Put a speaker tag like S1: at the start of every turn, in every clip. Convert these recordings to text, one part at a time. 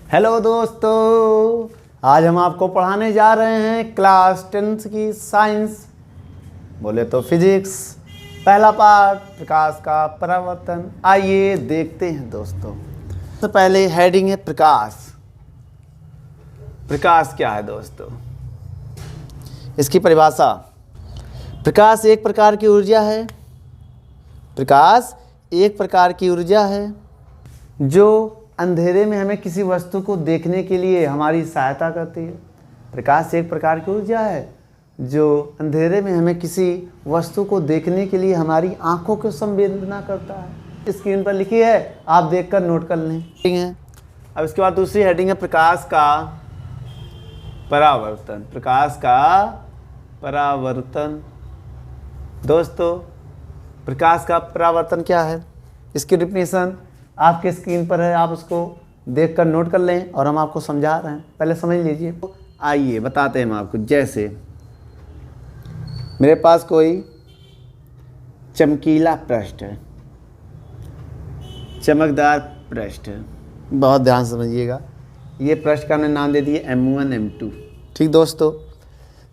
S1: Hello दोस्तों, आज हम आपको पढ़ाने जा रहे हैं क्लास 10 की साइंस, बोले तो फिजिक्स, पहला पार्ट प्रकाश का परावर्तन। आइए देखते हैं दोस्तों। तो पहले हेडिंग है प्रकाश। प्रकाश क्या है दोस्तों? इसकी परिभाषा, प्रकाश एक प्रकार की ऊर्जा है। प्रकाश एक प्रकार की ऊर्जा है जो अंधेरे में हमें किसी वस्तु को देखने के लिए हमारी सहायता करती है। प्रकाश एक प्रकार की ऊर्जा है जो अंधेरे में हमें किसी वस्तु को देखने के लिए हमारी आंखों को संवेदना करता है। स्क्रीन पर लिखी है, आप देखकर नोट कर लें। ठीक है। अब इसके बाद दूसरी हेडिंग है प्रकाश का परावर्तन। प्रकाश का परावर्तन। दोस्तों, प्रकाश का परावर्तन क्या है? इसकी डेफिनेशन आपके स्क्रीन पर है, आप उसको देखकर नोट कर लें और हम आपको समझा रहे हैं, पहले समझ लीजिए। आइए बताते हैं हम आपको। जैसे मेरे पास कोई चमकीला पृष्ठ है, चमकदार पृष्ठ है। बहुत ध्यान से समझिएगा। ये पृष्ठ का हमने नाम दे दिया M1 M2। ठीक दोस्तों,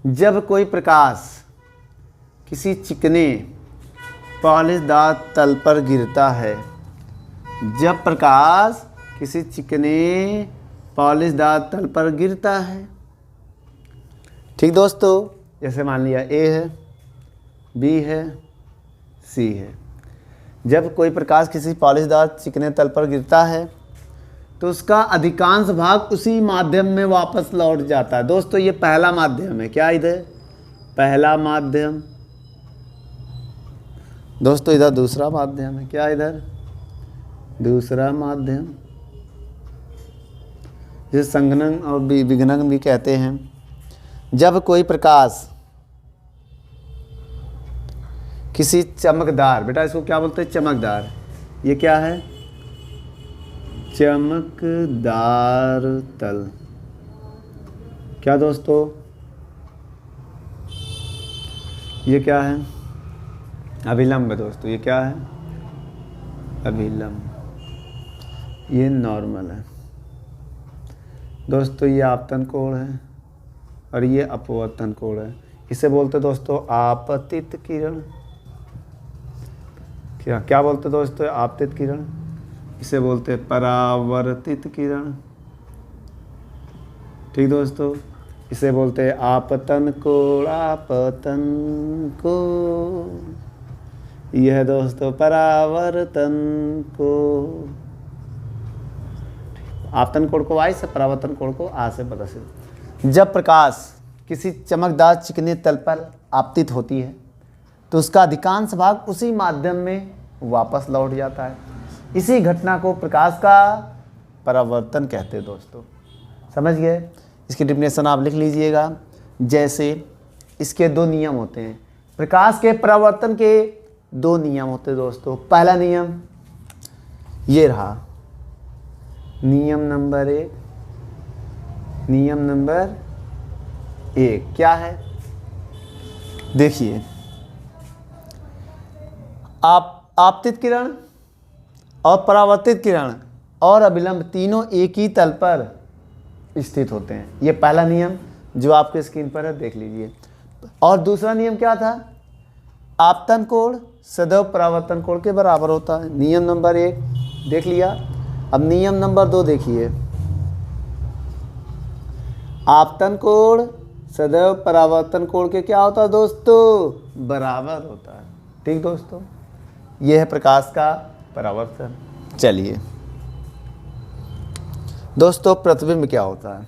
S1: जब कोई प्रकाश किसी चिकने पॉलिशदार तल पर गिरता है, जब प्रकाश किसी चिकने पॉलिशदार तल पर गिरता है, ठीक दोस्तों, जैसे मान लिया A है, B है, C है। जब कोई प्रकाश किसी पॉलिशदार चिकने तल पर गिरता है तो उसका अधिकांश भाग उसी माध्यम में वापस लौट जाता है। दोस्तों, ये पहला माध्यम है। क्या इधर पहला माध्यम? दोस्तों, इधर दूसरा माध्यम है। क्या इधर दूसरा माध्यम, जिसे संघनन और विघनन भी कहते हैं। जब कोई प्रकाश किसी चमकदार, बेटा इसको क्या बोलते हैं? चमकदार। ये क्या है? चमकदार तल। क्या दोस्तों? ये क्या है? अभिलंब। दोस्तों, ये क्या है? अभिलंब। ये नॉर्मल है। दोस्तों, ये आपतन कोण है और ये अपवर्तन कोण है। इसे बोलते दोस्तों आपतित किरण। क्या बोलते दोस्तों? आपतित किरण। इसे बोलते परावर्तित किरण। ठीक दोस्तों, इसे बोलते आपतन कोण। आपतन कोण। यह दोस्तों परावर्तन कोण। आपतन कोण को आई से, परावर्तन कोण को आ से प्रदर्शित। जब प्रकाश किसी चमकदार चिकने तल पर आपतित होती है तो उसका अधिकांश भाग उसी माध्यम में वापस लौट जाता है। इसी घटना को प्रकाश का परावर्तन कहते हैं। दोस्तों, समझ गए? इसकी डेफिनेशन आप लिख लीजिएगा। जैसे इसके दो नियम होते हैं। प्रकाश के परावर्तन के दो नियम होते हैं दोस्तों। पहला नियम ये रहा, नियम नंबर 1। नियम नंबर 1 क्या है? देखिए, आपतित किरण और परावर्तित किरण और अभिलंब तीनों एक ही तल पर स्थित होते हैं। ये पहला नियम जो आपके स्क्रीन पर है, देख लीजिए। और दूसरा नियम क्या था? आपतन कोण सदैव परावर्तन कोण के बराबर होता है। नियम नंबर 1 देख लिया। अब नियम नंबर 2 देखिए। आपतन कोण सदैव परावर्तन कोण के क्या होता है दोस्तों? बराबर होता है। ठीक दोस्तों, यह है प्रकाश का परावर्तन। चलिए दोस्तों, प्रतिबिंब क्या होता है?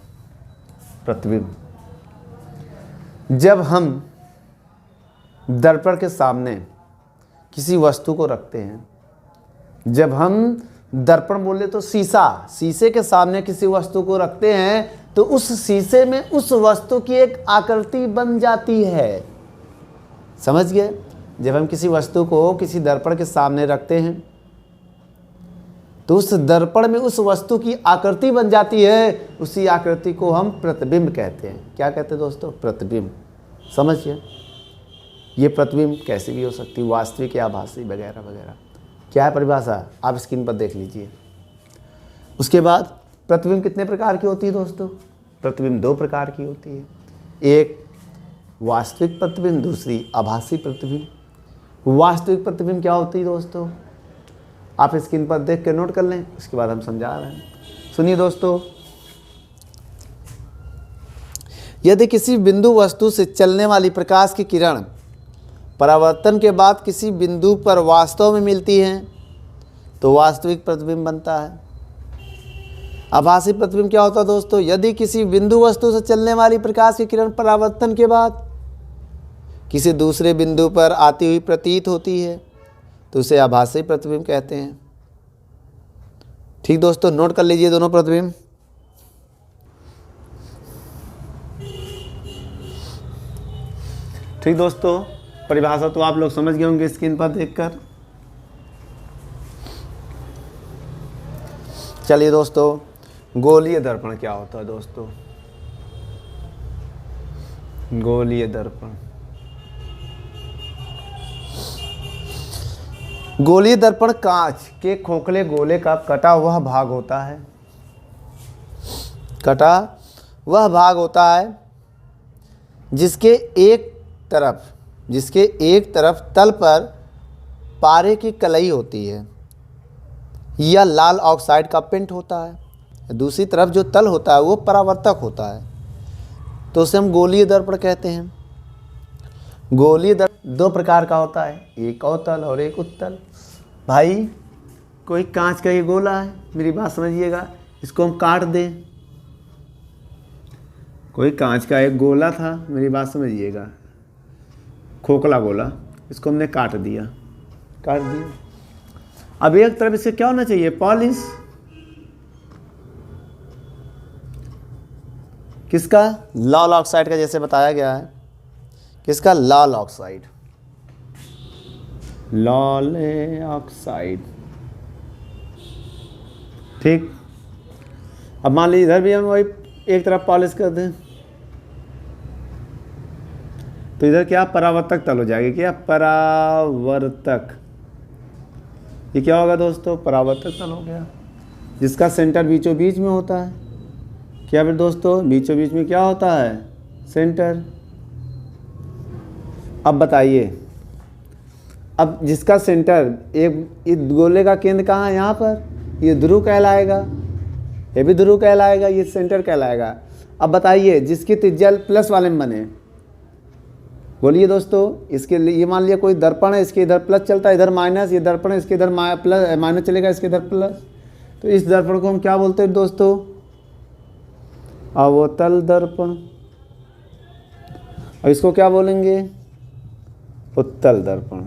S1: प्रतिबिंब, जब हम दर्पण के सामने किसी वस्तु को रखते हैं, जब हम दर्पण बोले तो शीशे के सामने किसी वस्तु को रखते हैं तो उस शीशे में उस वस्तु की एक आकृति बन जाती है। समझ गए? जब हम किसी वस्तु को किसी दर्पण के सामने रखते हैं तो उस दर्पण में उस वस्तु की आकृति बन जाती है। उसी आकृति को हम प्रतिबिंब कहते हैं। क्या कहते हैं दोस्तों? प्रतिबिंब। समझिए, ये प्रतिबिंब कैसे भी हो सकती है, वास्तविक या आभासी वगैरह वगैरह। क्या है परिभाषा? आप स्क्रीन पर देख लीजिए। उसके बाद प्रतिबिंब कितने प्रकार की होती है दोस्तों? प्रतिबिंब 2 प्रकार की होती है, एक वास्तविक प्रतिबिंब, दूसरी आभासी प्रतिबिंब। वास्तविक प्रतिबिंब क्या होती है दोस्तों? आप स्क्रीन पर देख के नोट कर लें, उसके बाद हम समझा रहे हैं। सुनिए दोस्तों, यदि किसी बिंदु वस्तु से चलने वाली प्रकाश की किरण परावर्तन के बाद किसी बिंदु पर वास्तव में मिलती है तो वास्तविक प्रतिबिंब बनता है। आभासी प्रतिबिंब क्या होता है दोस्तों? यदि किसी बिंदु वस्तु से चलने वाली प्रकाश की किरण परावर्तन के बाद किसी दूसरे बिंदु पर आती हुई प्रतीत होती है तो उसे आभासी प्रतिबिंब कहते हैं। ठीक दोस्तों, नोट कर लीजिए दोनों प्रतिबिंब। ठीक दोस्तों, परिभाषा तो आप लोग समझ गए होंगे स्क्रीन पर देखकर। चलिए दोस्तों, गोलीय दर्पण क्या होता है दोस्तों? गोलीय दर्पण, गोलीय दर्पण कांच के खोखले गोले का कटा हुआ भाग होता है। कटा वह भाग होता है जिसके एक तरफ तल पर पारे की कलई होती है या लाल ऑक्साइड का पिंट होता है, दूसरी तरफ जो तल होता है वो परावर्तक होता है, तो उसे हम गोलीय दर्पण कहते हैं। गोलीय दर्पण 2 प्रकार का होता है, एक अवतल और एक उत्तल। भाई कोई कांच का ये गोला है, मेरी बात समझिएगा, इसको हम काट दें। कोई कांच का एक गोला था, मेरी बात समझिएगा, खोखला गोला, इसको हमने काट दिया। अब एक तरफ इससे क्या होना चाहिए? पॉलिश। किसका? लाल ऑक्साइड का, जैसे बताया गया है। किसका? लाल ऑक्साइड। लाल ऑक्साइड। ठीक। अब मान लीजिए इधर भी हम वही एक तरफ पॉलिश कर दें तो इधर क्या? परावर्तक तल हो जाएगी। क्या? परावर्तक। ये क्या होगा दोस्तों? परावर्तक तल हो गया, जिसका सेंटर बीचों बीच में होता है। क्या फिर दोस्तों? बीचों बीच में क्या होता है? सेंटर। अब बताइए, अब जिसका सेंटर, एक गोले का केंद्र कहाँ है? यहाँ पर। ये ध्रुव कहलाएगा, ये भी ध्रुव कहलाएगा, ये सेंटर कहलाएगा। अब बताइए, जिसकी त्रिज्या प्लस वाले में बने, बोलिए दोस्तों, इसके लिए ये मान लिया कोई दर्पण है, इसके इधर प्लस चलता है, इधर माइनस, ये दर्पण है, इसके इधर माइनस चलेगा, इसके इधर प्लस, तो इस दर्पण को हम क्या बोलते हैं दोस्तों? अवतल दर्पण। और इसको क्या बोलेंगे? उत्तल दर्पण।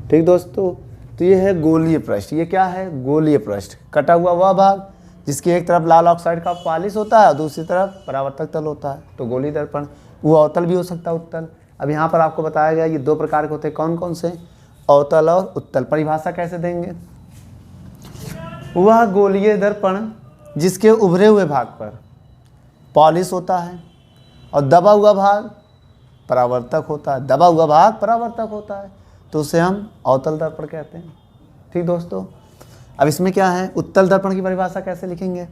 S1: ठीक दोस्तों, तो ये है गोलीय पृष्ठ। ये क्या है? गोलीय पृष्ठ। कटा हुआ वह भाग जिसकी एक तरफ लाल ऑक्साइड का पॉलिश होता है और दूसरी तरफ परावर्तक तल होता है, तो गोलीय दर्पण। वो अवतल भी हो सकता है, उत्तल। अब यहाँ पर आपको बताया गया ये 2 प्रकार के होते हैं। कौन कौन से? अवतल और उत्तल। परिभाषा कैसे देंगे? वह गोलीय दर्पण जिसके उभरे हुए भाग पर पॉलिश होता है और दबा हुआ भाग परावर्तक होता है। दबा हुआ भाग परावर्तक होता है, तो उसे हम अवतल दर्पण कहते हैं। ठीक दोस्तों, अब इसमें क्या है? उत्तल दर्पण की परिभाषा कैसे लिखेंगे?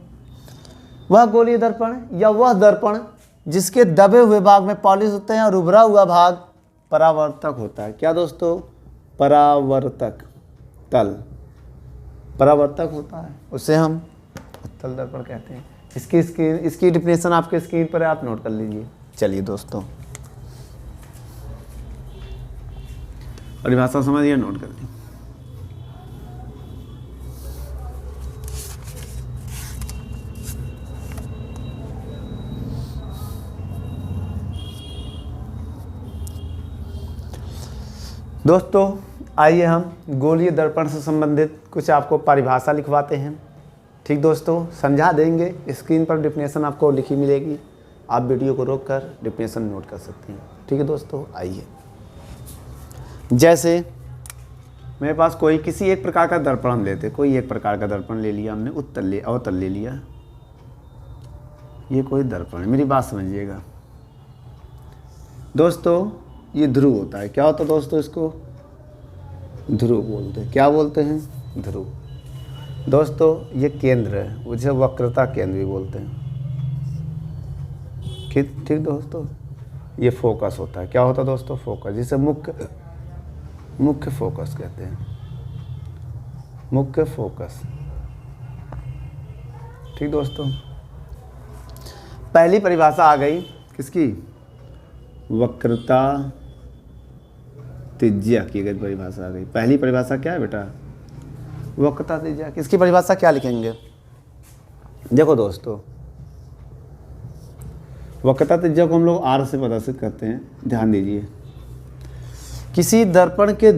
S1: वह गोलीय दर्पण या वह दर्पण जिसके दबे हुए भाग में पॉलिश होते हैं और उभरा हुआ भाग परावर्तक होता है। क्या दोस्तों? परावर्तक तल परावर्तक होता है, उसे हम उत्तल दर्पण कहते हैं। इसकी डिफिनेशन आपके स्क्रीन पर है, आप नोट कर लीजिए। चलिए दोस्तों, परिभाषा समझिए, नोट कर लीजिए। दोस्तों आइए हम गोलीय दर्पण से संबंधित कुछ आपको परिभाषा लिखवाते हैं। ठीक दोस्तों, समझा देंगे। स्क्रीन पर डिफिनेशन आपको लिखी मिलेगी, आप वीडियो को रोककर डिफिनेशन नोट कर सकते हैं। ठीक है दोस्तों, आइए। जैसे मेरे पास कोई किसी एक प्रकार का दर्पण हम लेते, कोई एक प्रकार का दर्पण ले लिया हमने, अवतल ले लिया। ये कोई दर्पण है, मेरी बात समझिएगा दोस्तों। ये ध्रुव होता है। क्या होता है दोस्तों? इसको ध्रुव बोलते हैं। क्या बोलते हैं? ध्रुव। दोस्तों ये केंद्र है, उसे वक्रता केंद्र भी बोलते हैं। ठीक दोस्तों, ये फोकस होता है। क्या होता है दोस्तों? फोकस, जिसे मुख्य फोकस कहते हैं, मुख्य फोकस। ठीक दोस्तों, पहली परिभाषा आ गई किसकी? वक्रता त्रिज्या की अगर परिभाषा आ गई। पहली परिभाषा क्या है बेटा? वक्रता त्रिज्या। किसकी परिभाषा क्या लिखेंगे? देखो दोस्तों, वक्रता त्रिज्या को हम लोग आर से प्रदर्शित करते हैं। ध्यान दीजिए, किसी दर्पण के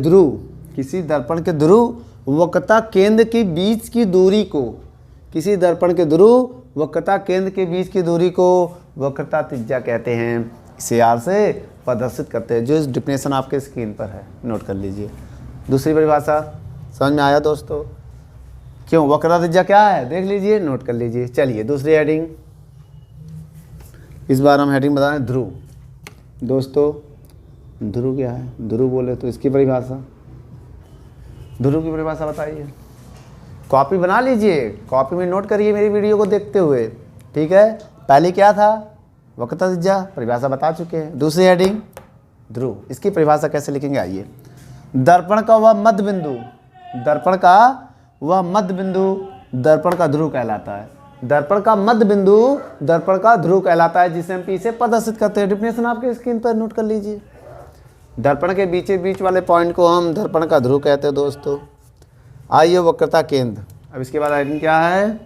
S1: ध्रुव वक्रता केंद्र के बीच की दूरी को, किसी दर्पण के ध्रुव वक्रता केंद्र के बीच की दूरी को वक्रता त्रिज्या कहते हैं। इसे आर से प्रदर्शित करते हैं, जो इस डिफिनेशन आपके स्क्रीन पर है, नोट कर लीजिए। दूसरी परिभाषा समझ में आया दोस्तों? क्यों? वक्रता त्रिज्या क्या है देख लीजिए, नोट कर लीजिए। चलिए दूसरी हेडिंग, इस बार हम हेडिंग बता रहे हैं ध्रुव। दोस्तों ध्रुव क्या है? ध्रुव बोले तो इसकी परिभाषा, ध्रुव की परिभाषा बताइए। कॉपी बना लीजिए, कॉपी में नोट करिए मेरी वीडियो को देखते हुए, ठीक है। पहले क्या था? वक्रता त्रिज्या, परिभाषा बता चुके हैं। दूसरी हेडिंग ध्रुव, इसकी परिभाषा कैसे लिखेंगे? आइए। दर्पण का वह मध्य बिंदु, दर्पण का वह मध्य बिंदु दर्पण का ध्रुव कहलाता है। दर्पण का मध्य बिंदु दर्पण का ध्रुव कहलाता है, जिसे हम पी से प्रदर्शित करते हैं। डिफिनेशन आपके स्क्रीन पर नोट कर लीजिए। दर्पण के बीच वाले पॉइंट को हम दर्पण का ध्रुव कहते हैं दोस्तों। आइए वक्रता केंद्र, अब इसके बाद आइटम क्या है?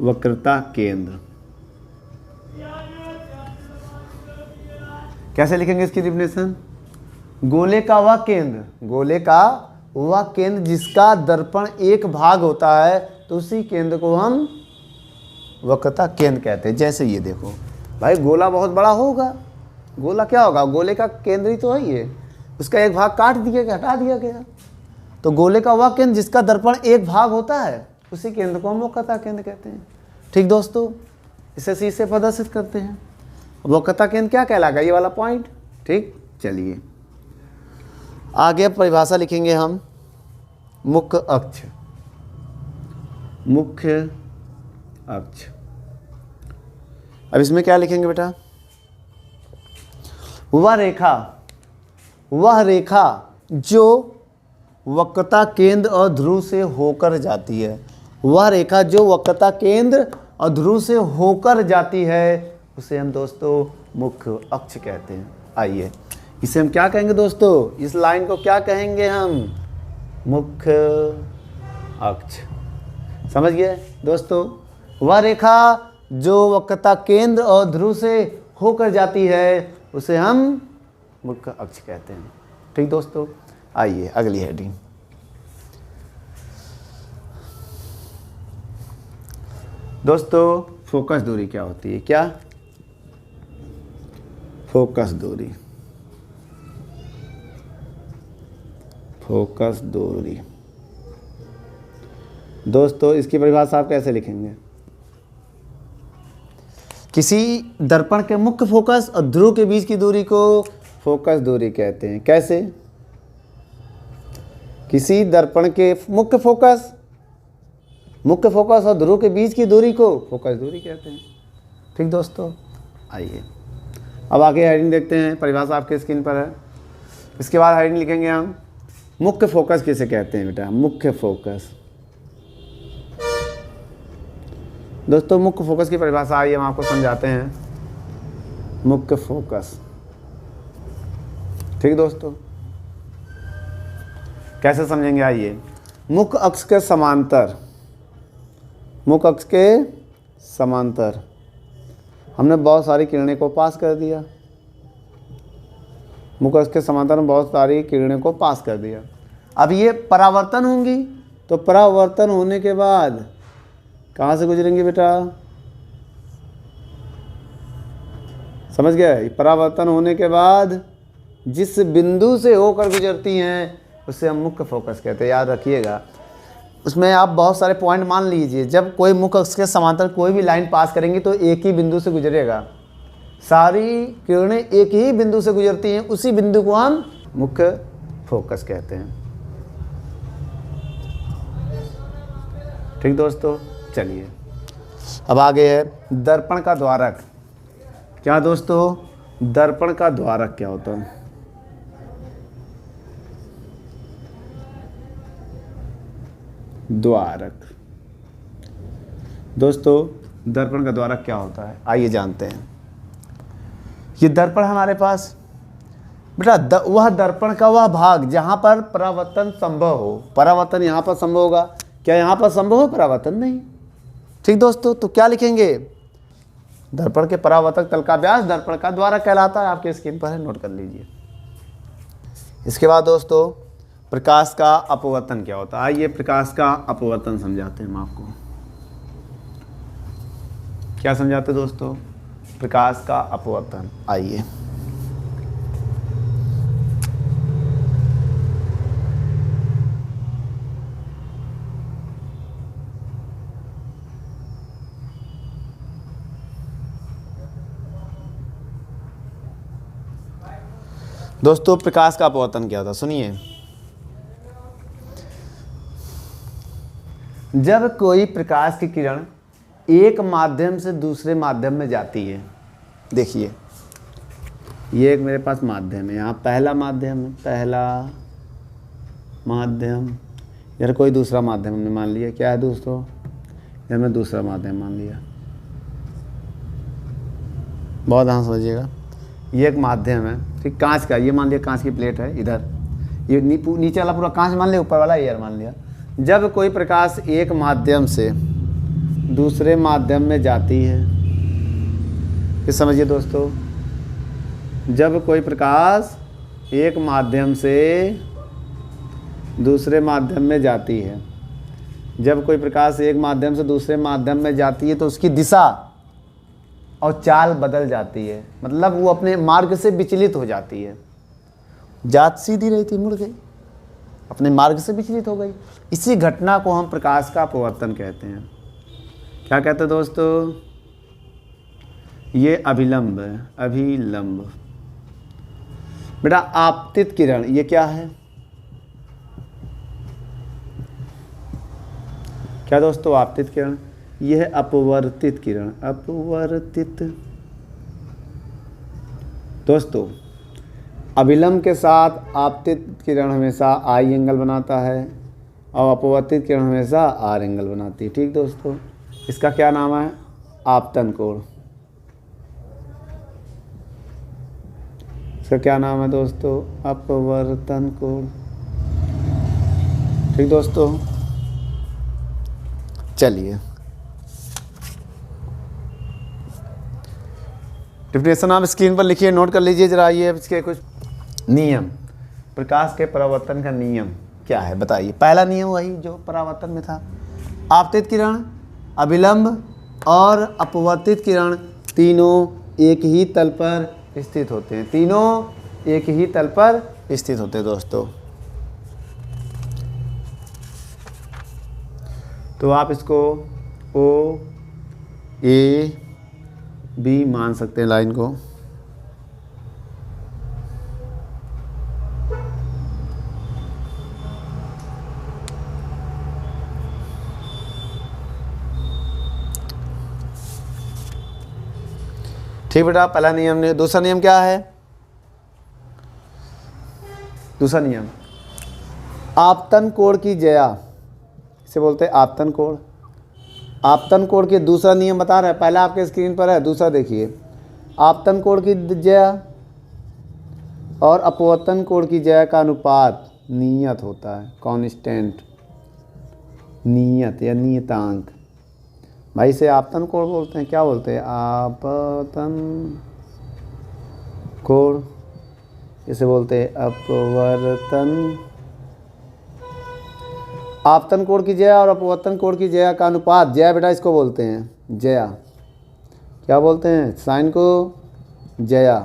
S1: वक्रता केंद्र। कैसे लिखेंगे इसकी डिफिनेशन? गोले का वह केंद्र, गोले का वह केंद्र जिसका दर्पण एक भाग होता है, तो उसी केंद्र को हम वक्रता केंद्र कहते हैं। जैसे ये देखो भाई, गोला बहुत बड़ा होगा, गोला क्या होगा? गोले का केंद्र ही तो है ये, उसका एक भाग काट दिया गया, हटा दिया गया। तो गोले का वह केंद्र जिसका दर्पण एक भाग होता है, उसी केंद्र को हम वक्रता केंद्र कहते हैं। ठीक दोस्तों, इसे सी से प्रदर्शित करते हैं। वक्रता केंद्र क्या कहलाएगा? ये वाला पॉइंट। ठीक, चलिए आगे परिभाषा लिखेंगे हम। मुख्य अक्ष, मुख्य अक्ष। अब इसमें क्या लिखेंगे बेटा? वह रेखा जो वक्रता केंद्र और ध्रुव से होकर जाती है, वह रेखा जो वक्रता केंद्र और ध्रुव से होकर जाती है, उसे हम दोस्तों मुख्य अक्ष कहते हैं। आइए, इसे हम क्या कहेंगे दोस्तों? इस लाइन को क्या कहेंगे हम? मुख्य अक्ष। समझ गए दोस्तों? वह रेखा जो वक्रता केंद्र और ध्रुव से होकर जाती है, उसे हम मुख्य अक्ष कहते हैं। ठीक दोस्तों, आइए अगली हेडिंग। दोस्तों फोकस दूरी क्या होती है? क्या? फोकस दूरी, फोकस दूरी। दोस्तों इसकी परिभाषा आप कैसे लिखेंगे? किसी दर्पण के मुख्य फोकस और ध्रुव के बीच की दूरी को फोकस दूरी कहते हैं। कैसे? किसी दर्पण के मुख्य फोकस और ध्रुव के बीच की दूरी को फोकस दूरी कहते हैं। ठीक दोस्तों, आइए अब आगे हेडिंग देखते हैं। परिभाषा आपके स्क्रीन पर है। इसके बाद हेडिंग लिखेंगे हम मुख्य फोकस किसे कहते हैं बेटा? मुख्य फोकस। दोस्तों मुख्य फोकस की परिभाषा आइए हम आपको समझाते हैं। मुख्य फोकस, ठीक दोस्तों, कैसे समझेंगे? आइए, मुख्य अक्ष के समांतर, मुख्य अक्ष के समांतर हमने बहुत सारी किरणें को पास कर दिया। मुख्य अक्ष के समांतर में बहुत सारी किरणें को पास कर दिया। अब ये परावर्तन होंगी, तो परावर्तन होने के बाद कहाँ से गुजरेंगे बेटा? समझ गए? परावर्तन होने के बाद जिस बिंदु से होकर गुजरती हैं उसे हम मुख्य फोकस कहते हैं। याद रखिएगा, उसमें आप बहुत सारे पॉइंट मान लीजिए। जब कोई मुख्य अक्ष के समांतर कोई भी लाइन पास करेंगी तो एक ही बिंदु से गुजरेगा। सारी किरणें एक ही बिंदु से गुजरती हैं, उसी बिंदु को हम मुख्य फोकस कहते हैं। ठीक दोस्तों, चलिए अब आगे है दर्पण का द्वारक। क्या दोस्तों, दर्पण का द्वारक क्या होता है? द्वारक दोस्तों, दर्पण का द्वारक क्या होता है, आइए जानते हैं। ये दर्पण हमारे पास बेटा वह दर्पण का वह भाग जहां पर परावर्तन संभव हो। परावर्तन यहां पर संभव होगा, क्या यहां पर संभव हो परावर्तन? नहीं। ठीक दोस्तों, तो क्या लिखेंगे? दर्पण के परावर्तक तल का व्यास दर्पण का द्वारक कहलाता है। आपके स्क्रीन पर है, नोट कर लीजिए। इसके बाद दोस्तों प्रकाश का अपवर्तन क्या होता है? आइए प्रकाश का अपवर्तन समझाते हैं हम आपको। क्या समझाते हैं दोस्तों? प्रकाश का अपवर्तन। आइए दोस्तों, प्रकाश का अपवर्तन क्या होता है? सुनिए, जब कोई प्रकाश की किरण एक माध्यम से दूसरे माध्यम में जाती है, देखिए ये एक मेरे पास माध्यम है, यहाँ पहला माध्यम है, पहला माध्यम, यार कोई दूसरा माध्यम हमने मान लिया। क्या है दोस्तों? यार मैं दूसरा माध्यम मान लिया। बहुत ध्यान समझिएगा, ये एक माध्यम है, ठीक, कांच का। ये मान लिया कांच की प्लेट है, इधर ये नीचे वाला पूरा कांच मान लिया, ऊपर वाला एयर मान लिया। जब कोई प्रकाश एक माध्यम से दूसरे माध्यम में जाती है, ये समझिए दोस्तों, जब कोई प्रकाश एक माध्यम से दूसरे माध्यम में जाती है, जब कोई प्रकाश एक माध्यम से दूसरे माध्यम में जाती है तो उसकी दिशा और चाल बदल जाती है। मतलब वो अपने मार्ग से विचलित हो जाती है। जात सीधी रही थी, मुड़ गई, अपने मार्ग से विचलित हो गई। इसी घटना को हम प्रकाश का अपवर्तन कहते हैं। क्या कहते हैं दोस्तों? ये अभिलंब है, अभिलंब। बेटा आपतित किरण, ये क्या है? क्या दोस्तों? आपतित किरण। यह है अपवर्तित किरण, अपवर्तित। दोस्तों अभिलंब के साथ आपतित किरण हमेशा आई एंगल बनाता है और अपवर्तित किरण हमेशा आर एंगल बनाती है। ठीक दोस्तों, इसका क्या नाम है? आपतन कोण। इसका क्या नाम है दोस्तों? अपवर्तन कोण। ठीक दोस्तों, चलिए डिफिनेशन आप स्क्रीन पर लिखिए, नोट कर लीजिए जरा। ये इसके कुछ नियम, प्रकाश के परावर्तन का नियम क्या है बताइए। पहला नियम वही जो परावर्तन में था, आपतित किरण, अभिलंब और अपवर्तित किरण तीनों एक ही तल पर स्थित होते हैं। तीनों एक ही तल पर स्थित होते हैं दोस्तों। तो आप इसको ओ ए बी मान सकते हैं लाइन को। ठीक बेटा, पहला नियम ने। दूसरा नियम क्या है? दूसरा नियम आपतन कोण की ज्या, इसे बोलते हैं आपतन कोण। आपतन कोण के दूसरा नियम बता रहा है, पहला आपके स्क्रीन पर है, दूसरा देखिए। आपतन कोण की ज्या और अपवर्तन कोण की ज्या का अनुपात नियत होता है, कांस्टेंट, नियत या नियतांक। भाई इसे आपतन कोण बोलते हैं। क्या बोलते हैं? आपतन कोण। इसे बोलते हैं अपवर्तन। आपतन कोण की ज्या और अपवर्तन कोण की ज्या का अनुपात, ज्या बेटा इसको बोलते हैं ज्या। क्या बोलते हैं? साइन को ज्या।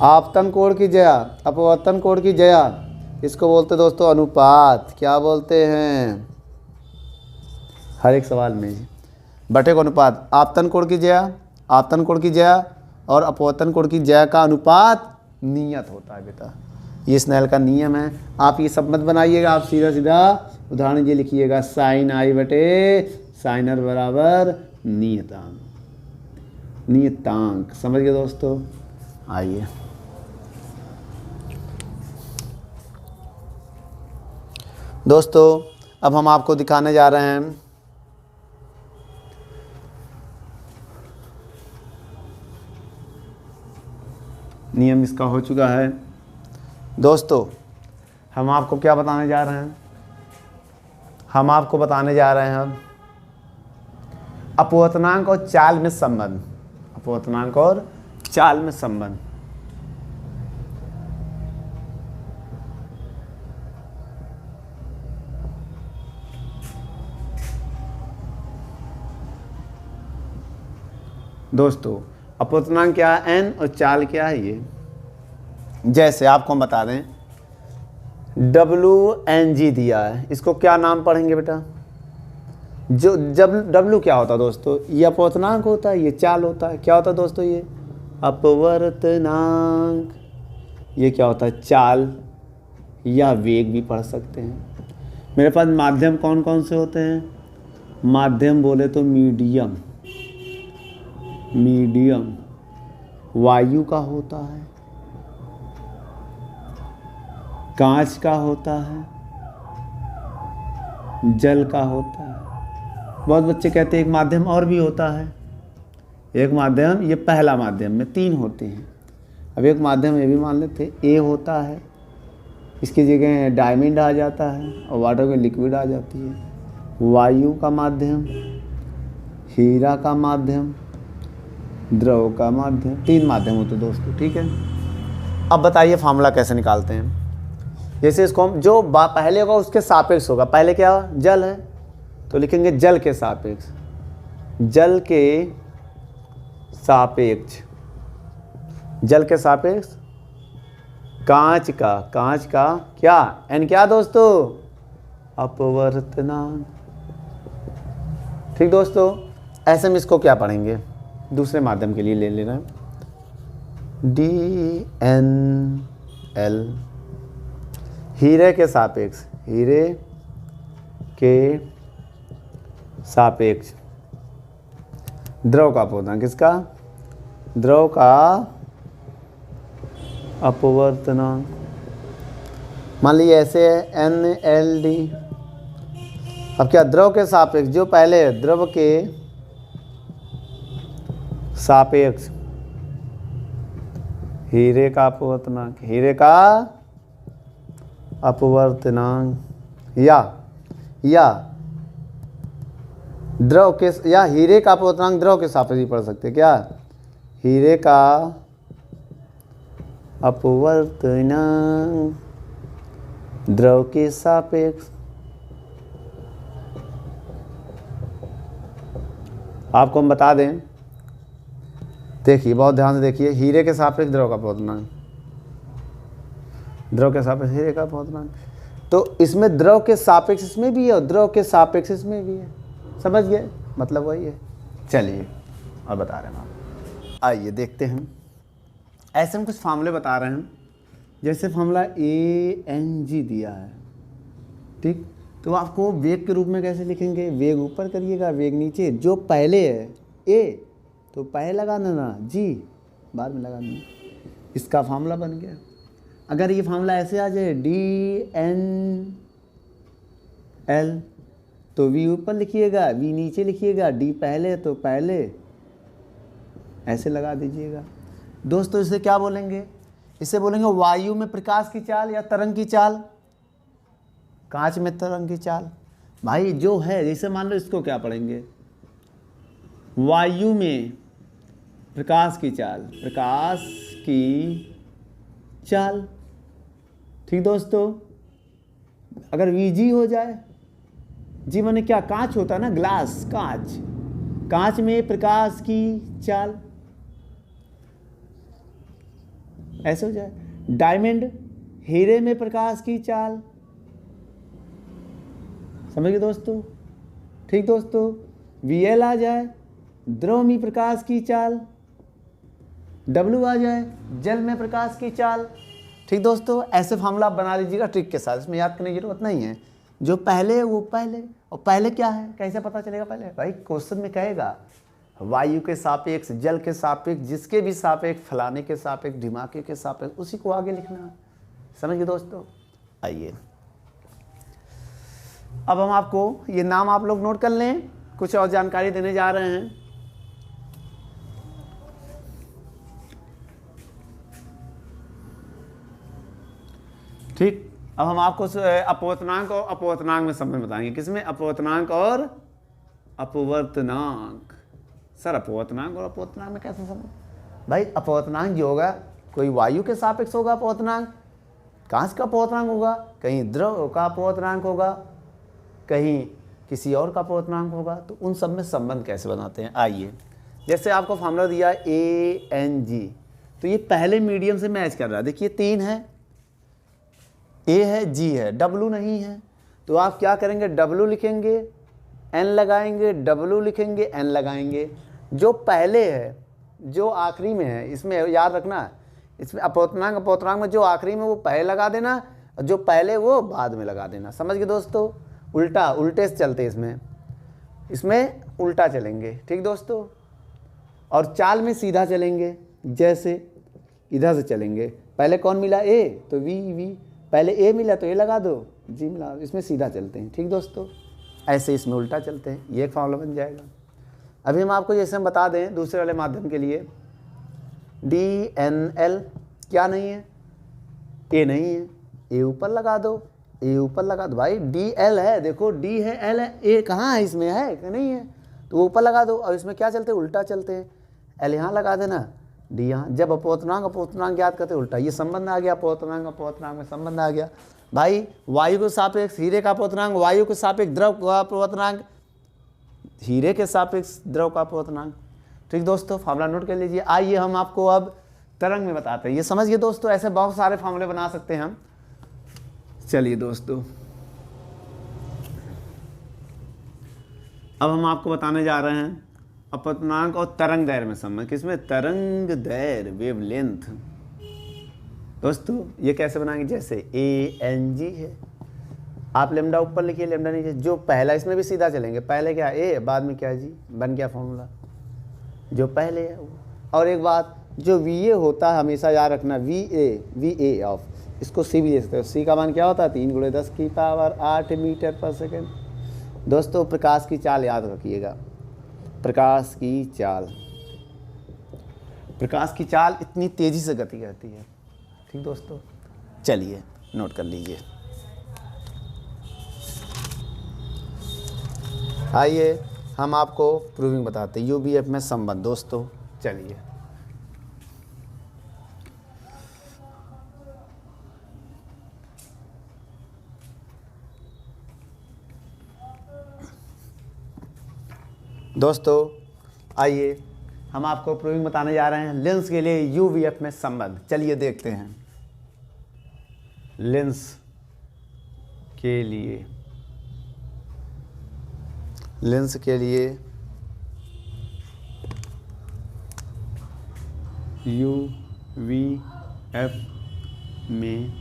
S1: आपतन कोण की ज्या, अपवर्तन कोण की ज्या, इसको बोलते हैं दोस्तों अनुपात। क्या बोलते हैं? हर एक सवाल में बटे को अनुपात। आपतन कोण की ज्या, आपतन कोण की ज्या और अपवर्तन कोण की ज्या का अनुपात नियत होता है बेटा। ये स्नेल का नियम है। आप ये सब मत बनाइएगा, आप सीधा सीधा उदाहरण ये लिखिएगा, साइन आई बटे साइन आर बराबर नियतांक। नियतांक समझ गए दोस्तों। आइए दोस्तों, अब हम आपको दिखाने जा रहे हैं नियम इसका हो चुका है। दोस्तों हम आपको क्या बताने जा रहे हैं, हम आपको बताने जा रहे हैं अपवर्तनांक और चाल में संबंध। अपवर्तनांक और चाल में संबंध। दोस्तों अपवर्तनांक क्या है n और चाल क्या है ये। जैसे आपको हम बता दें WNG दिया है, इसको क्या नाम पढ़ेंगे बेटा। जो जब W क्या होता है दोस्तों, ये अपवर्तनांक होता है, ये चाल होता है। क्या होता है दोस्तों, ये अपवर्तनांक। ये क्या होता है, चाल या वेग भी पढ़ सकते हैं। मेरे पास माध्यम कौन कौन से होते हैं, माध्यम बोले तो मीडियम, मीडियम वायु का होता है, कांच का होता है, जल का होता है। बहुत बच्चे कहते हैं एक माध्यम और भी होता है। एक माध्यम, ये पहला माध्यम में 3 होते हैं। अब एक माध्यम ये भी मान लेते ए होता है, इसकी जगह डायमंड आ जाता है और वाटर में लिक्विड आ जाती है। वायु का माध्यम, हीरा का माध्यम, द्रव का माध्यम, 3 माध्यम होते दोस्तों। ठीक है, अब बताइए फार्मूला कैसे निकालते हैं। जैसे इसको हम जो पहले होगा उसके सापेक्ष होगा। पहले क्या जल है तो लिखेंगे जल के सापेक्ष, जल के सापेक्ष, जल के सापेक्ष कांच का, कांच का क्या एन क्या दोस्तों, अपवर्तनांक। ठीक दोस्तों, ऐसे में इसको क्या पढ़ेंगे, दूसरे माध्यम के लिए ले लेना है DNL। हीरे के सापेक्ष, हीरे के सापेक्ष द्रव का अपवर्तनांक, किसका, द्रव का अपवर्तनांक। मान लीजिए ऐसे है NLD। अब क्या, द्रव के सापेक्ष, जो पहले द्रव के सापेक्ष हीरे का अपवर्तनांक, हीरे का अपवर्तनांक, या द्रव के, या हीरे का अपवर्तनांक द्रव के सापेक्ष भी पढ़ सकते हैं। क्या, हीरे का अपवर्तनांक द्रव के सापेक्ष। आपको हम बता दें, देखिए बहुत ध्यान से देखिए, हीरे के सापेक्ष द्रव का अपवर्तनांक, द्रव के सापेक्ष हीरे का अपवर्तनांक। तो इसमें द्रव के सापेक्ष इसमें भी है और द्रव के सापेक्ष इसमें भी है। समझ गए, मतलब वही है। चलिए और बता रहे हैं आप, आइए देखते हैं। ऐसे हम कुछ फार्मूले बता रहे हैं। जैसे फार्मूला ANG दिया है, ठीक, तो आपको वेग के रूप में कैसे लिखेंगे, वेग ऊपर करिएगा, वेग नीचे। जो पहले है A तो पहले लगा देना, G बाद में लगा देना, इसका फार्मूला बन गया। अगर ये फार्मूला ऐसे आ जाए DNL तो V ऊपर लिखिएगा, V नीचे लिखिएगा, D पहले तो पहले ऐसे लगा दीजिएगा। दोस्तों इसे क्या बोलेंगे, इसे बोलेंगे वायु में प्रकाश की चाल या तरंग की चाल, कांच में तरंग की चाल। भाई जो है, जैसे मान लो इसको क्या पढ़ेंगे, वायु में प्रकाश की चाल, प्रकाश की चाल। ठीक दोस्तों, अगर VG हो जाए, जी माने क्या, कांच होता है ना, ग्लास, कांच, कांच में प्रकाश की चाल, ऐसे हो जाए। डायमंड, हीरे में प्रकाश की चाल। समझ गए दोस्तों। ठीक दोस्तों, VL आ जाए, द्रव में प्रकाश की चाल। W आ जाए, जल में प्रकाश की चाल। ठीक दोस्तों, ऐसे फार्मूला आप बना लीजिएगा ट्रिक के साथ, इसमें याद करने की जरूरत नहीं है। जो पहले है वो पहले, और पहले क्या है कैसे पता चलेगा पहले? भाई क्वेश्चन में कहेगा वायु के सापेक्ष, जल के सापेक्ष, जिसके भी सापेक्ष, फलाने के सापेक्ष, ढिमाके के सापेक्ष, उसी को आगे लिखना है। समझ गए दोस्तों? आइए अब हम आपको ये नाम आप लोग नोट कर लें, कुछ और जानकारी देने जा रहे हैं। ठीक, अब हम आपको अपवर्तनांक और अपवर्तनांक में संबंध बताएंगे। किसमें? अपवर्तनांक और अपवर्तनांक। सर अपवर्तनांक और अपवर्तनांक में कैसे संबंध? भाई अपवर्तनांक जो होगा कोई वायु के सापेक्ष होगा अपवर्तनांक, कांच का अपवर्तनांक होगा, कहीं द्रव का अपवर्तनांक होगा, कहीं किसी और का अपवर्तनांक होगा। तो उन सब में संबंध कैसे बनाते हैं? आइए, जैसे आपको फार्मूला दिया ANG, तो ये पहले मीडियम से मैच कर रहा है। देखिए 3 है, A है, G है, W नहीं है। तो आप क्या करेंगे? W लिखेंगे, N लगाएंगे, W लिखेंगे, N लगाएंगे। जो पहले है, जो आखिरी में है, इसमें याद रखना, इसमें अपवर्तनांक में जो आखिरी में वो पहले लगा देना, और जो पहले वो बाद में लगा देना। समझ गए दोस्तों? उल्टे से चलते इसमें उल्टा चलेंगे। ठीक दोस्तों, और चाल में सीधा चलेंगे, जैसे इधर से चलेंगे। पहले कौन मिला? A, तो V, पहले A मिला तो A लगा दो, G मिला, इसमें सीधा चलते हैं। ठीक दोस्तों, ऐसे इसमें उल्टा चलते हैं। ये एक फार्मूला बन जाएगा। अभी हम आपको जैसे हम बता दें दूसरे वाले माध्यम के लिए, DNL क्या नहीं है? A नहीं है, A ऊपर लगा दो, A ऊपर लगा दो। भाई DL है, देखो D है, L है, A कहाँ है? इसमें है कि नहीं है? तो वो ऊपर लगा दो, और इसमें क्या चलते हैं? उल्टा चलते हैं। L यहाँ लगा देना, D यहाँ। जब अपवर्तनांक याद करते उल्टा, ये संबंध आ गया। अपवर्तनांक में संबंध आ गया। भाई वायु के सापेक्ष हीरे का अपवर्तनांक, वायु के सापेक्ष द्रव का अपवर्तनांक, हीरे के सापेक्ष द्रव का अपवर्तनांक। ठीक दोस्तों, फार्मूला नोट कर लीजिए। आइए हम आपको अब तरंग में बताते हैं। ये समझ गए दोस्तों? ऐसे बहुत सारे फार्मूले बना सकते हैं हम। चलिए दोस्तों, अब हम आपको बताने जा रहे हैं अपवर्तनांक और तरंग दैर्घ्य में संबंध। किसमें? तरंग दैर्घ्य, वेवलेंथ। दोस्तों ये कैसे बनाएंगे? जैसे ANG है, आप लेमडा ऊपर लिखिए, लेमडा नीचे। जो पहला, इसमें भी सीधा चलेंगे, पहले क्या A, बाद में क्या G, बन गया फॉर्मूला। जो पहले है वो। और एक बात, जो VA होता है हमेशा याद रखना, VA ऑफ, इसको C भी दे सकते हो। C का मान क्या होता है? 3 × 10⁸ मीटर पर सेकेंड। दोस्तों प्रकाश की चाल याद रखिएगा, प्रकाश की चाल इतनी तेजी से गति करती है। ठीक दोस्तों, चलिए नोट कर लीजिए। आइए हम आपको प्रूविंग बताते हैं UVF में संबंध। दोस्तों चलिए, दोस्तों आइए हम आपको प्रूविंग बताने जा रहे हैं लेंस के लिए UVF में संबंध। चलिए देखते हैं। लेंस के लिए UVF में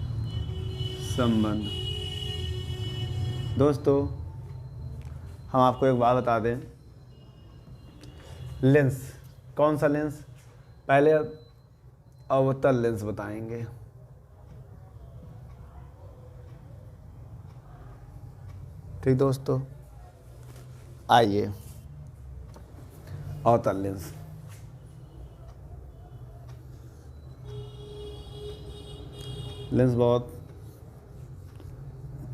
S1: संबंध। दोस्तों हम आपको एक बात बता दें, लेंस, कौन सा लेंस? पहले अवतल लेंस बताएंगे। ठीक दोस्तों, आइए अवतल लेंस। लेंस बहुत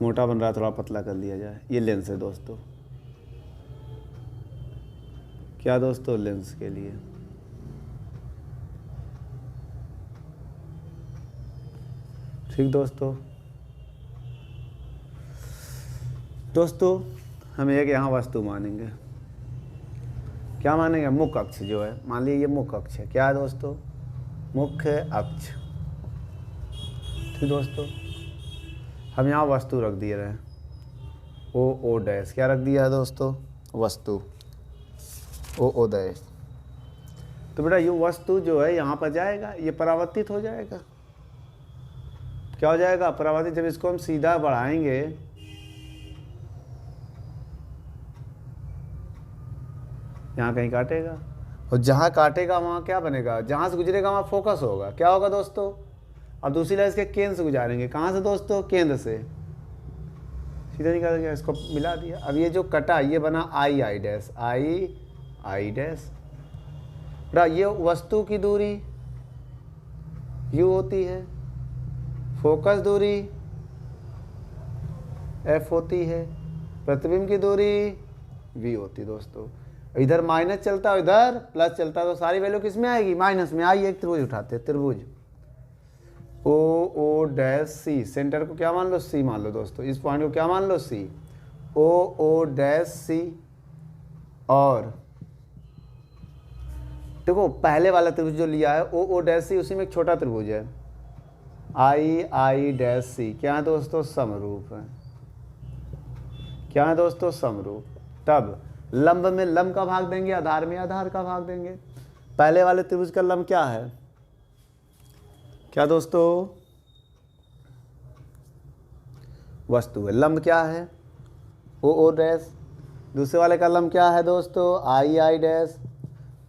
S1: मोटा बन रहा है, थोड़ा पतला कर लिया जाए। ये लेंस है दोस्तों। क्या दोस्तों? लेंस के लिए ठीक दोस्तों हम एक यहाँ वस्तु मानेंगे। क्या मानेंगे? मुख्य अक्ष जो है, मान लीजिए ये मुख्य अक्ष है। क्या है दोस्तों? मुख्य अक्ष। ठीक दोस्तों, हम यहाँ वस्तु रख दिए रहे, O डैश। क्या रख दिया है दोस्तों? वस्तु, O डैश। तो बेटा ये वस्तु जो है यहाँ पर जाएगा, ये परावर्तित हो जाएगा। क्या हो जाएगा परावर्तित, जब इसको हम सीधा बढ़ाएंगे यहाँ कहीं काटेगा, और जहाँ काटेगा वहाँ क्या बनेगा, जहाँ से गुजरेगा वहाँ फोकस होगा। क्या होगा दोस्तों, अब दूसरी लाइन इसके केंद्र से गुजारेंगे, कहाँ से दोस्तों, केंद्र से, सीधा निकाल गया, इसको मिला दिया। अब ये जो कटा ये बना आई आई डैश, आई डैश। ये वस्तु की दूरी यू होती है, फोकस दूरी एफ होती है, प्रतिबिंब की दूरी वी होती है दोस्तों। इधर माइनस चलता है इधर प्लस चलता है, तो सारी वैल्यू किस में आएगी, माइनस में। आइए एक त्रिभुज उठाते हैं, त्रिभुज ओ डैश सी, सेंटर को क्या मान लो, सी मान लो दोस्तों, इस पॉइंट को क्या मान लो, सी। ओ डैश सी, और देखो पहले वाला त्रिभुज जो लिया है ओ डैश सी, उसी में एक छोटा त्रिभुज है आई डैश सी, क्या है दोस्तों, समरूप है। क्या है दोस्तों, समरूप। तब लंब में लंब का भाग देंगे, आधार में आधार का भाग देंगे। पहले वाले त्रिभुज का लंब क्या है, क्या दोस्तों, वस्तु है। लंब क्या है, ओ डैश। दूसरे वाले का लंब क्या है दोस्तों, आई डैश।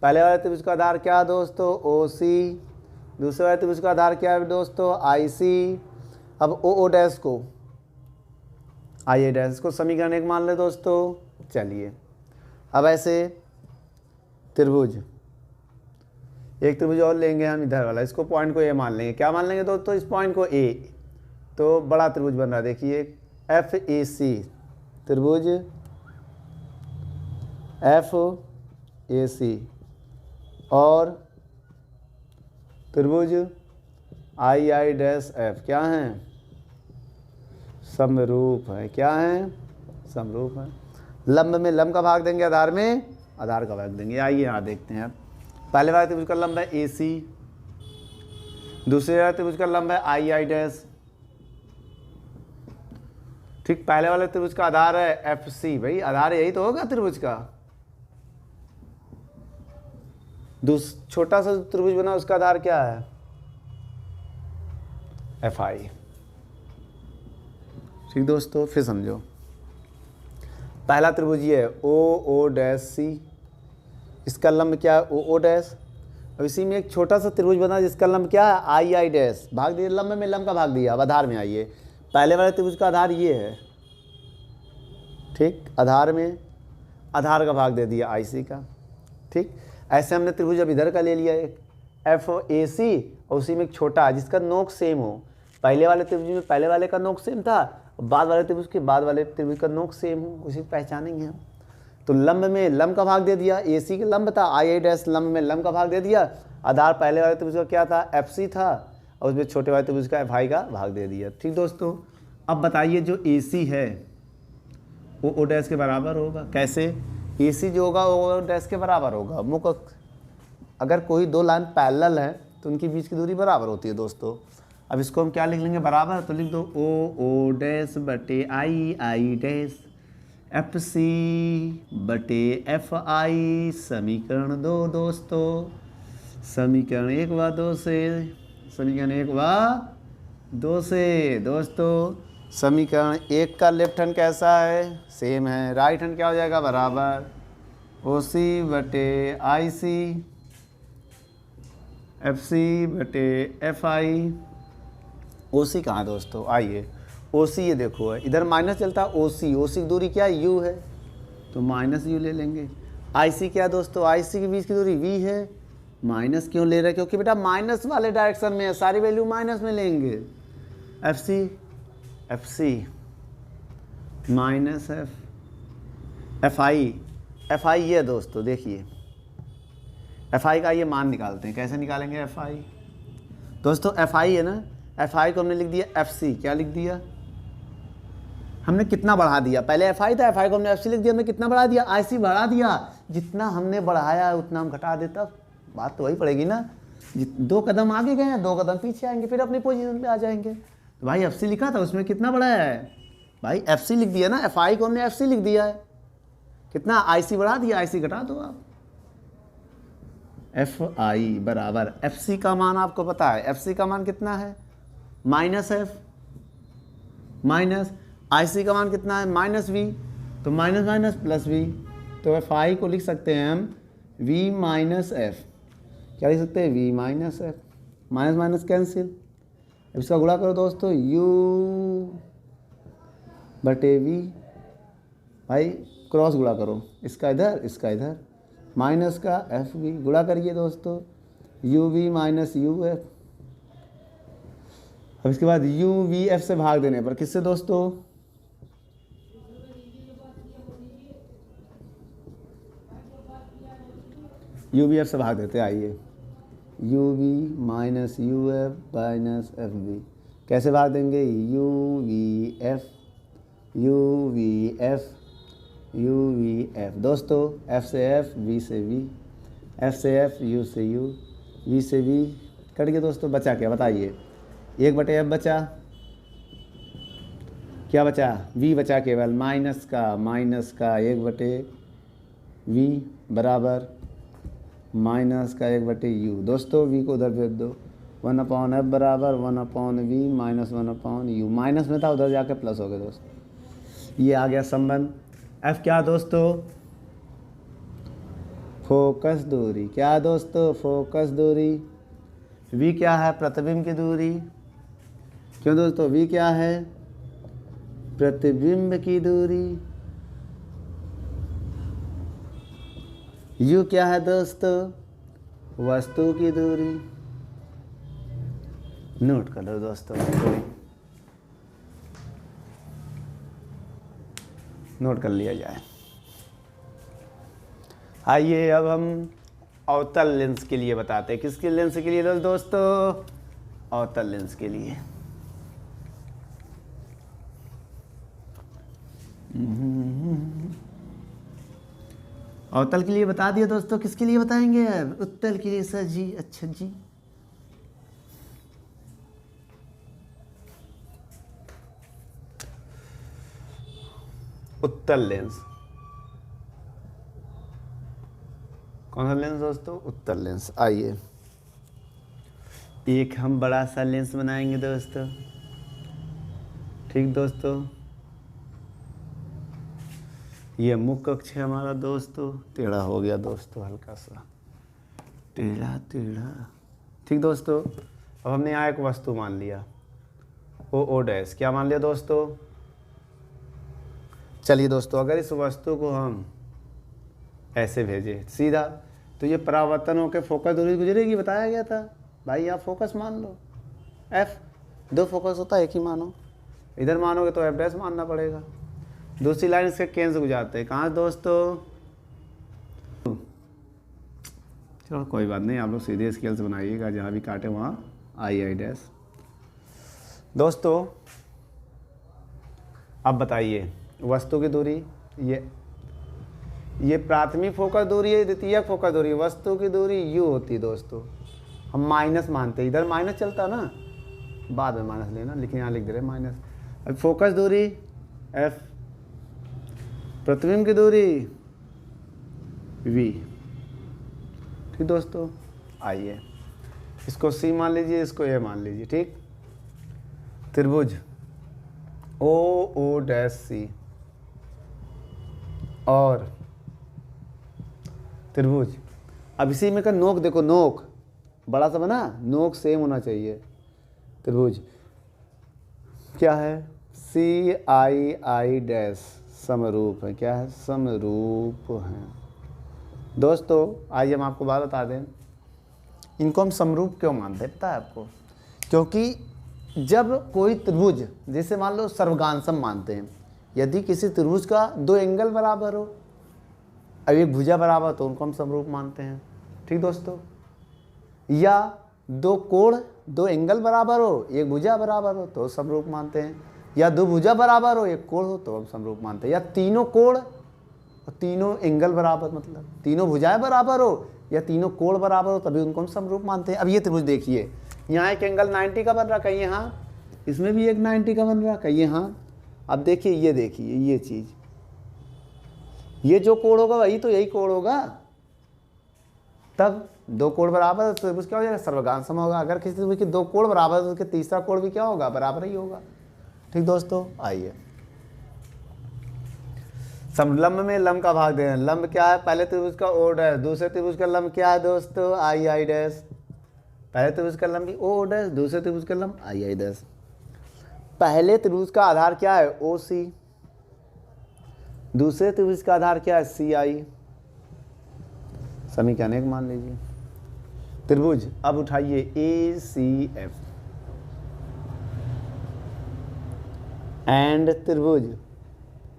S1: पहले वाले त्रिभुज का आधार क्या है दोस्तों, ओ सी। दूसरे वाले त्रिभुज का आधार क्या है दोस्तों, आई सी। अब ओ डैश को आई डैश को समीकरण एक मान ले दोस्तों। चलिए अब ऐसे त्रिभुज, एक त्रिभुज और लेंगे हम इधर वाला, इसको पॉइंट को ए मान लेंगे। क्या मान लेंगे दोस्तों, इस पॉइंट को ए। तो बड़ा त्रिभुज बन रहा है, देखिए एफ ए सी, त्रिभुज एफ ए सी, और त्रिभुज आई डैश एफ क्या हैं, समरूप है। क्या है, समरूप है। लंब में लंब का भाग देंगे, आधार में आधार का भाग देंगे। आइए यहाँ देखते हैं। पहले वाले त्रिभुज का लंब है ए सी, दूसरे वाले त्रिभुज का लंब है आई डैश। ठीक, पहले वाले त्रिभुज का आधार है एफ सी, भाई आधार यही तो होगा त्रिभुज का। छोटा सा त्रिभुज बना उसका आधार क्या है, एफ आई। ठीक दोस्तों, फिर समझो। पहला त्रिभुज ये है ओ डैश सी, इसका लंब क्या है, ओ डैश। अब इसी में एक छोटा सा त्रिभुज बना जिसका लंब क्या है, आई डैश। भाग दिया, लंब में लंब का भाग दिया। अब आधार में आइए, पहले वाले त्रिभुज का आधार ये है, ठीक, आधार में आधार का भाग दे दिया आई सी का। ठीक, ऐसे हमने त्रिभुज अब इधर का ले लिया एक एफ ए सी, और उसी में एक छोटा जिसका नोक सेम हो। पहले वाले त्रिभुज में पहले वाले का नोक सेम था, बाद वाले त्रिभुज के बाद वाले त्रिभुज का नोक सेम हो, उसी पहचानेंगे हम। तो लंब में लंब का भाग दे दिया, ए सी का लंब था, आई डैश लंब में लंब का भाग दे दिया। आधार पहले वाले त्रिभुज का क्या था, एफ सी था, और उसमें छोटे वाले त्रिभुज का एफ आई का भाग दे दिया। ठीक दोस्तों, अब बताइए जो ए सी है वो ओ डैश के बराबर होगा। कैसे, ए सी जो होगा ओ डैश के बराबर होगा। मुख्य अगर कोई दो लाइन पैरेलल है तो उनकी बीच की दूरी बराबर होती है दोस्तों। अब इसको हम क्या लिख लेंगे, बराबर। तो लिख दो ओ डैश बटे आई डैश, एफ सी बटे एफ आई। समीकरण 2 दोस्तों, समीकरण 1 व 2 से, समीकरण 1 व 2 से दोस्तों। समीकरण 1 का लेफ्ट हैंड कैसा है, सेम है। राइट हैंड क्या हो जाएगा, बराबर ओ सी बटे आई सी, एफ सी बटे एफ आई। ओ सी कहाँ दोस्तों, आइए ओ सी ये देखो है, इधर माइनस चलता है ओ सी की दूरी क्या है, यू है, तो माइनस यू ले लेंगे। आई सी क्या दोस्तों, आई सी के बीच की दूरी वी है। माइनस क्यों ले रहे हैं, क्योंकि बेटा माइनस वाले डायरेक्शन में है, सारी वैल्यू माइनस में लेंगे। F C minus F I ये दोस्तों देखिए, एफ आई का ये मान निकालते हैं। कैसे निकालेंगे एफ आई दोस्तों, एफ आई है ना, एफ आई को हमने लिख दिया एफ सी। क्या लिख दिया हमने, कितना बढ़ा दिया, पहले एफ आई था, एफ आई को हमने एफ सी लिख दिया, हमने कितना बढ़ा दिया, आई सी बढ़ा दिया। जितना हमने बढ़ाया उतना हम घटा देता, बात तो वही पड़ेगी ना। 2 कदम आगे गए हैं, 2 कदम पीछे आएंगे, फिर अपनी पोजीशन पे आ जाएंगे। तो भाई एफ सी लिखा था, उसमें कितना बढ़ाया है, भाई एफ सी लिख दिया ना, एफ आई को हमने एफ सी लिख दिया है, कितना आई सी बढ़ा दिया, आई सी घटा दो आप। एफ आई बराबर एफ सी का मान आपको पता है, एफ सी का मान कितना है, माइनस एफ माइनस IC का मान कितना है -v, तो माइनस माइनस प्लस v, तो एफ आई को लिख सकते हैं हम v माइनस एफ। क्या लिख सकते हैं? v minus F, minus minus cancel. अब इसका गुणा करो दोस्तों, u बटे v, भाई क्रॉस गुणा करो, इसका इधर इसका इधर, माइनस का एफ वी, गुणा करिए दोस्तों, U V minus U F. अब इसके बाद यू वी एफ से भाग देने पर किससे दोस्तों? यू वी एफ से भाग देते, आइए, U V minus U F minus F V, कैसे भाग देंगे? U V F U V F U V F, दोस्तों एफ से एफ, वी से वी, एफ से एफ, यू से यू, वी से वी, कट गया दोस्तों। बचा क्या बताइए? 1/f बचा, क्या बचा? v बचा केवल, माइनस का 1/v बराबर माइनस का 1/u। दोस्तों v को उधर भेज दो, 1/f बराबर 1/v माइनस 1/u, माइनस में था उधर जाके प्लस हो गया दोस्तों। ये आ गया संबंध। f क्या दोस्तों? फोकस दूरी। क्या दोस्तों? फोकस दूरी। v क्या है? प्रतिबिंब की दूरी। क्यों दोस्तों? v क्या है? प्रतिबिंब की दूरी। u क्या है दोस्तों? वस्तु की दूरी। नोट कर लो दोस्तों, नोट कर लिया जाए। आइए अब हम अवतल लेंस के लिए बताते हैं। किसके लेंस के लिए दोस्तों? अवतल लेंस के लिए। अवतल के लिए बता दिया दोस्तों, किसके लिए बताएंगे अब? उत्तल के लिए सर जी। अच्छा जी, उत्तल लेंस। कौन सा लेंस दोस्तों? उत्तल लेंस। आइए एक हम बड़ा सा लेंस बनाएंगे दोस्तों, ठीक दोस्तों। ये मुख्य अक्ष है हमारा दोस्तों, टेढ़ा हो गया दोस्तों, हल्का सा टेढ़ा टेढ़ा, ठीक दोस्तों। अब हमने यहाँ एक वस्तु मान लिया, ओ डैश, क्या मान लिया दोस्तों? चलिए दोस्तों, अगर इस वस्तु को हम ऐसे भेजें सीधा, तो ये परावर्तन होकर फोकस दूरी गुजरेगी, बताया गया था भाई। यहाँ फोकस मान लो f, 2 फोकस होता है, एक ही मानो। इधर मानोगे तो f' मानना पड़ेगा। दूसरी लाइन इसके केंद्र से गुजारते हैं, कहाँ दोस्तों? चलो कोई बात नहीं, आप लोग सीधे स्केल से बनाइएगा, जहाँ भी काटे वहाँ I' दोस्तों। अब बताइए वस्तु की दूरी, ये प्राथमिक फोकस दूरी है, द्वितीयक फोकस दूरी। वस्तु की दूरी u होती है दोस्तों, हम माइनस मानते हैं, इधर माइनस चलता ना, बाद में माइनस लेना, लेकिन यहाँ लिख दे रहे माइनस। अब फोकस दूरी f, प्रतिबिंब की दूरी v, ठीक दोस्तों। आइए इसको c मान लीजिए, इसको a मान लीजिए, ठीक। त्रिभुज OC और त्रिभुज, अब इसी में का नोक देखो, नोक बड़ा सा बना, नोक सेम होना चाहिए। त्रिभुज क्या है? CII' समरूप है। क्या है? समरूप है दोस्तों। आइए हम आपको बात बता दें, इनको हम समरूप क्यों मानते हैं पता है आपको? क्योंकि जब कोई त्रिभुज, जैसे मान लो सर्वगांसम मानते हैं, यदि किसी त्रिभुज का 2 एंगल बराबर हो, अब एक भुजा बराबर, तो उनको हम समरूप मानते हैं, ठीक दोस्तों। या 2 कोण, 2 एंगल बराबर हो, एक भुजा बराबर हो, तो समरूप मानते हैं। या 2 भुजा बराबर हो, एक कोण हो, तो हम समरूप मानते हैं। या तीनों कोण और तीनों एंगल बराबर, मतलब तीनों भुजाएं बराबर हो या तीनों कोण बराबर हो, तभी उनको हम समरूप मानते हैं। अब ये त्रिभुज देखिए, यहाँ एक एंगल 90 का बन रहा, कहीं यहाँ, इसमें भी एक 90 का बन रहा, कहीं यहाँ। अब देखिए, ये देखिए, ये चीज़, ये जो कोण होगा वही तो यही कोण होगा, तब दो कोण बराबर है तो त्रिभुज क्या हो जाएगा, सर्वगान सम होगा। अगर किसी त्रिभुज के दो कोण बराबर है तो उसके तीसरा कोण भी क्या होगा, बराबर ही होगा। ठीक दोस्तों, आइए समलंब में लंब का भाग दें। लंब क्या है, पहले त्रिभुज का ओ डैश, दूसरे त्रिभुज का लंब क्या है दोस्तों, आई आई डैश। पहले त्रिभुज का लंब भी ओ डैश, दूसरे त्रिभुज का लंब आई आई डैश। पहले त्रिभुज का आधार क्या है, ओ सी, दूसरे त्रिभुज का आधार क्या है, सी आई। समीकरण एक मान लीजिए। त्रिभुज अब उठाइए ए सी एफ एंड त्रिभुज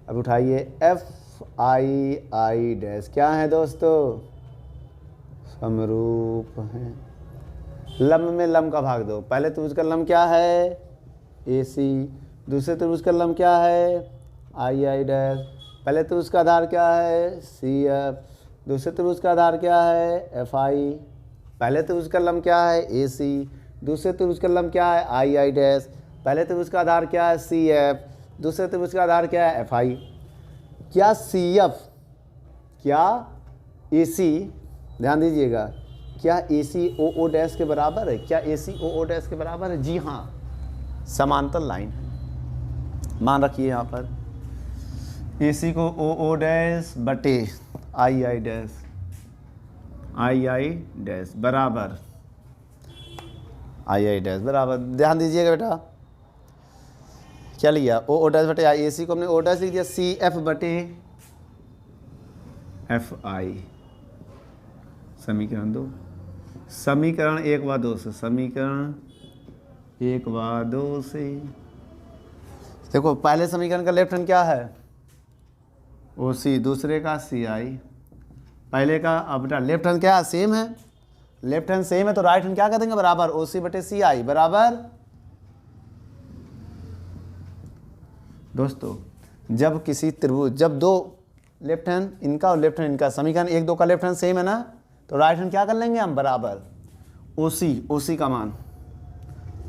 S1: अब उठाइए एफ आई आई डैश। क्या है दोस्तों, समरूप है। लंब में लंब का भाग दो। पहले त्रिभुज का लंब क्या है, ए सी, दूसरे त्रिभुज का लंब क्या है, आई आई डैश। पहले त्रिभुज का आधार क्या है, सी एफ, दूसरे त्रिभुज का आधार क्या है, एफ आई। पहले त्रिभुज का लंब क्या है, ए सी, दूसरे त्रिभुज का लंब क्या है, आई आई डैश। पहले त्रिभुज का आधार क्या है, सी एफ, दूसरे त्रिभुज का आधार क्या है, एफ आई। क्या सी एफ, क्या ए सी, ध्यान दीजिएगा, क्या ए सी ओ ओ डैश के बराबर है, क्या ए सी ओ ओ डैश के बराबर है, जी हाँ, समांतर लाइन है। मान रखिए यहाँ पर ए सी को ओ ओ डैश बटे आई I dash, I I dash बराबर आई आई डैश बराबर, ध्यान दीजिएगा बेटा, क्या लिया, ओ ओ डैश बटे आई। ए सी को हमने ओ डैश लिख दिया, सी एफ बटे एफ आई। समीकरण दो, समीकरण एक व दो से, समीकरण एक व दो से देखो, पहले समीकरण का लेफ्ट हैंड क्या है, ओ सी, दूसरे का सी आई। पहले का अब बेटा लेफ्ट हैंड क्या है, सेम है, लेफ्ट हैंड सेम है तो राइट हैंड क्या कर देंगे, बराबर, ओ सी बटे सी आई बराबर। दोस्तों जब किसी त्रिभुज, जब दो लेफ्ट हैंड इनका और लेफ्ट हैंड इनका, समीकरण एक दो का लेफ्ट हैंड सेम है ना, तो राइट हैंड क्या कर लेंगे हम, बराबर। ओ सी का मान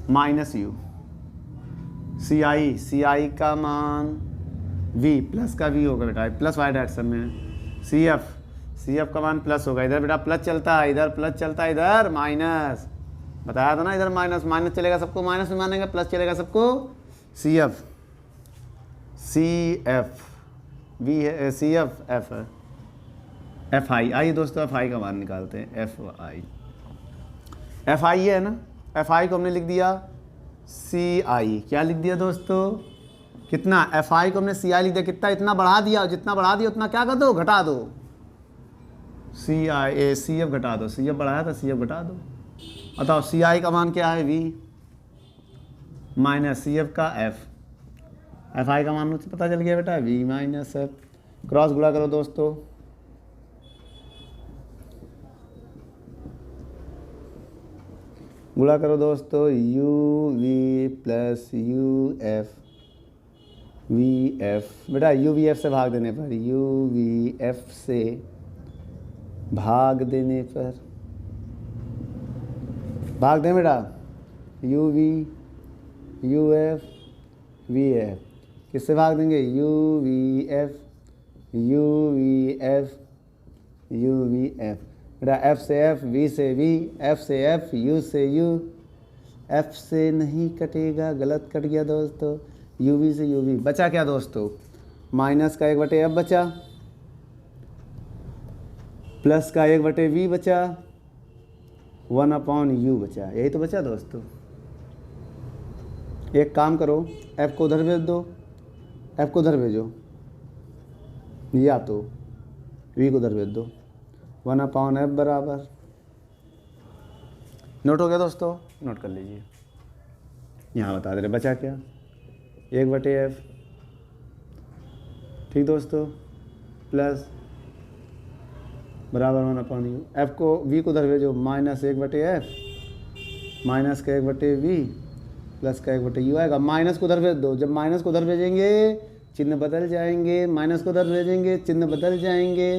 S1: माइनस यू, सी आई का मान वी, प्लस का वी होगा बेटा, प्लस वाई डायरेक्शन में। सी एफ का मान प्लस होगा, इधर बेटा प्लस चलता है, इधर प्लस चलता है, इधर माइनस, बताया था ना, इधर माइनस, माइनस चलेगा सबको माइनस में मानेंगे, प्लस चलेगा सबको। सी एफ वी है, सी एफ एफ है, एफ आई। आइए दोस्तों एफ आई का मान निकालते हैं, एफ आई है ना, एफ आई को हमने लिख दिया सी आई, क्या लिख दिया दोस्तों, कितना, एफ आई को हमने सी आई लिख दिया, कितना, इतना बढ़ा दिया, जितना बढ़ा दिया उतना क्या कर दो, घटा दो, सी एफ घटा दो, सी एफ बढ़ाया था, सी एफ घटा दो। बताओ सी आई का मान क्या है, वी माइनस सी एफ का एफ आई का मान मुझे पता चल गया बेटा, वी माइनस एफ। क्रॉस गुणा करो दोस्तों, गुणा करो दोस्तों, U V plus U F V F, बेटा यू वी एफ से भाग देने पर, यू वी एफ से भाग देने पर, भाग दें बेटा, U V U F V F, किससे भाग देंगे, U V F U V F U V F, बेटा एफ से एफ, वी से वी, एफ से एफ, यू से यू, एफ से नहीं कटेगा, गलत कट गया दोस्तों, यू वी से यू वी, बचा क्या दोस्तों, माइनस का 1/f बचा, प्लस का 1/v बचा, 1/u बचा, यही तो बचा दोस्तों। एक काम करो, f को उधर भेज दो, f को उधर भेजो, या तो v को उधर भेज दो, 1/f बराबर, नोट हो गया दोस्तों, नोट कर लीजिए। यहाँ बता दे रहे बचा क्या, 1/f, ठीक दोस्तों, प्लस बराबर 1/u, f को v को उधर भेजो, माइनस 1/f, माइनस का 1/v प्लस का 1/u आएगा, माइनस को उधर भेज दो, जब माइनस को उधर भेजेंगे चिन्ह बदल जाएंगे, माइनस को उधर भेजेंगे चिन्ह बदल जाएंगे,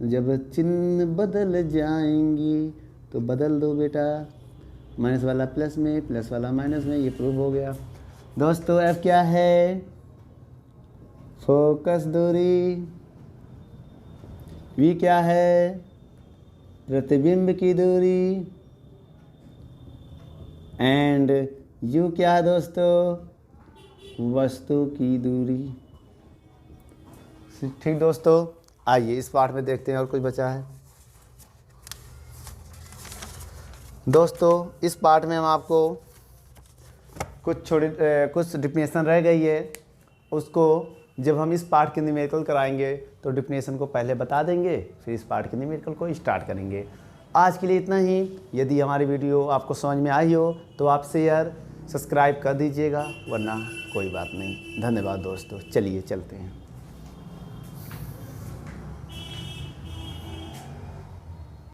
S1: जब चिन्ह बदल जाएंगी तो बदल दो बेटा, माइनस वाला प्लस में, प्लस वाला माइनस में, ये प्रूव हो गया दोस्तों। f क्या है, फोकस दूरी, v क्या है, प्रतिबिंब की दूरी एंड यू क्या है दोस्तों, वस्तु की दूरी। ठीक दोस्तों, आइए इस पार्ट में देखते हैं और कुछ बचा है। दोस्तों इस पार्ट में हम आपको कुछ डिफिनेशन रह गई है, उसको जब हम इस पार्ट के न्यूमेरिकल कराएंगे तो डिफिनेशन को पहले बता देंगे, फिर इस पार्ट के न्यूमेरिकल को स्टार्ट करेंगे। आज के लिए इतना ही। यदि हमारी वीडियो आपको समझ में आई हो तो आप शेयर सब्सक्राइब कर दीजिएगा, वरना कोई बात नहीं। धन्यवाद दोस्तों, चलिए चलते हैं।